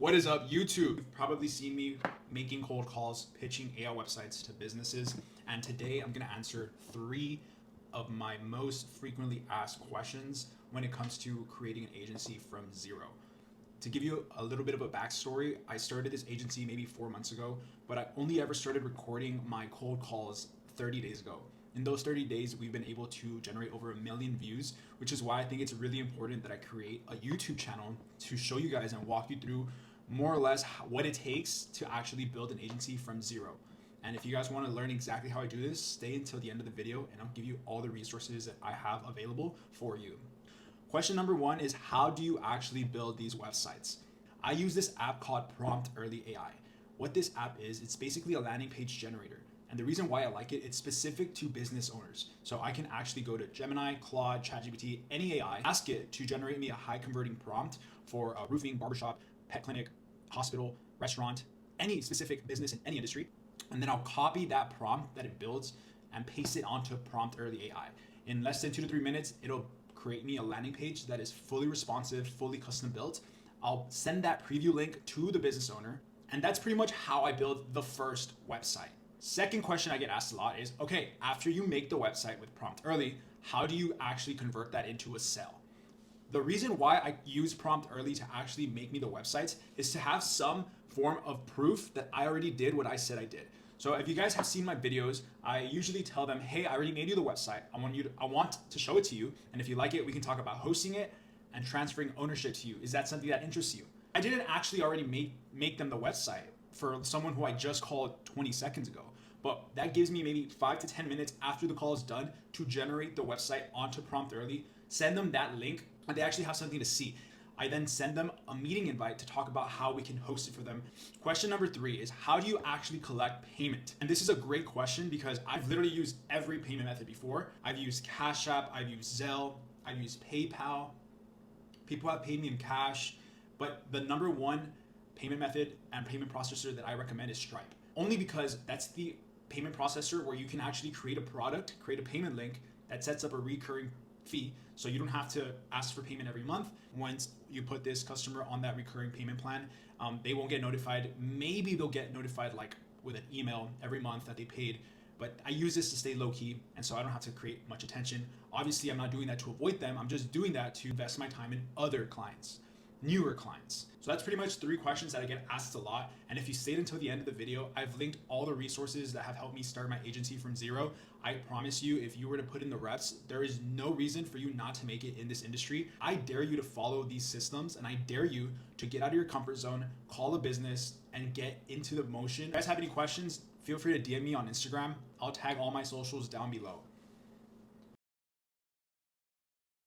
What is up, YouTube? You've probably seen me making cold calls, pitching AI websites to businesses, and today I'm gonna answer 3 of my most frequently asked questions when it comes to creating an agency from zero. To give you a little bit of a backstory, I started this agency maybe 4 months ago, but I only ever started recording my cold calls 30 days ago. In those 30 days, we've been able to generate over 1 million views, which is why I think it's really important that I create a YouTube channel to show you guys and walk you through more or less what it takes to actually build an agency from zero. And if you guys want to learn exactly how I do this, stay until the end of the video and I'll give you all the resources that I have available for you. Question number 1 is, how do you actually build these websites? I use this app called Prompt Early AI. What this app is, it's basically a landing page generator. And the reason why I like it, it's specific to business owners. So I can actually go to Gemini, Claude, ChatGPT, any AI, ask it to generate me a high converting prompt for a roofing, barbershop, pet clinic, hospital, restaurant, any specific business in any industry. And then I'll copy that prompt that it builds and paste it onto Prompt Early AI. In less than 2 to 3 minutes, it'll create me a landing page that is fully responsive, fully custom built. I'll send that preview link to the business owner. And that's pretty much how I build the first website. Second question I get asked a lot is, okay, after you make the website with Prompt Early, how do you actually convert that into a sale? The reason why I use Prompt Early to actually make me the websites is to have some form of proof that I already did what I said I did. So if you guys have seen my videos, I usually tell them, hey, I already made you the website. I want to show it to you. And if you like it, we can talk about hosting it and transferring ownership to you. Is that something that interests you? I didn't actually already make them the website for someone who I just called 20 seconds ago. But that gives me maybe 5 to 10 minutes after the call is done to generate the website onto Prompt Early, send them that link, and they actually have something to see. I then send them a meeting invite to talk about how we can host it for them. Question number 3 is, how do you actually collect payment? And this is a great question because I've literally used every payment method before. I've used Cash App, I've used Zelle, I've used PayPal. People have paid me in cash, but the number 1 payment method and payment processor that I recommend is Stripe. Only because that's the payment processor where you can actually create a product, create a payment link that sets up a recurring fee. So you don't have to ask for payment every month. Once you put this customer on that recurring payment plan, they won't get notified. Maybe they'll get notified like with an email every month that they paid. But I use this to stay low key, and so I don't have to create much attention. Obviously, I'm not doing that to avoid them. I'm just doing that to invest my time in other clients, newer clients. So that's pretty much 3 questions that I get asked a lot. And if you stayed until the end of the video, I've linked all the resources that have helped me start my agency from zero. I promise you, if you were to put in the reps, there is no reason for you not to make it in this industry. I dare you to follow these systems, and I dare you to get out of your comfort zone, call a business, and get into the motion. If you guys have any questions, feel free to DM me on Instagram. I'll tag all my socials down below.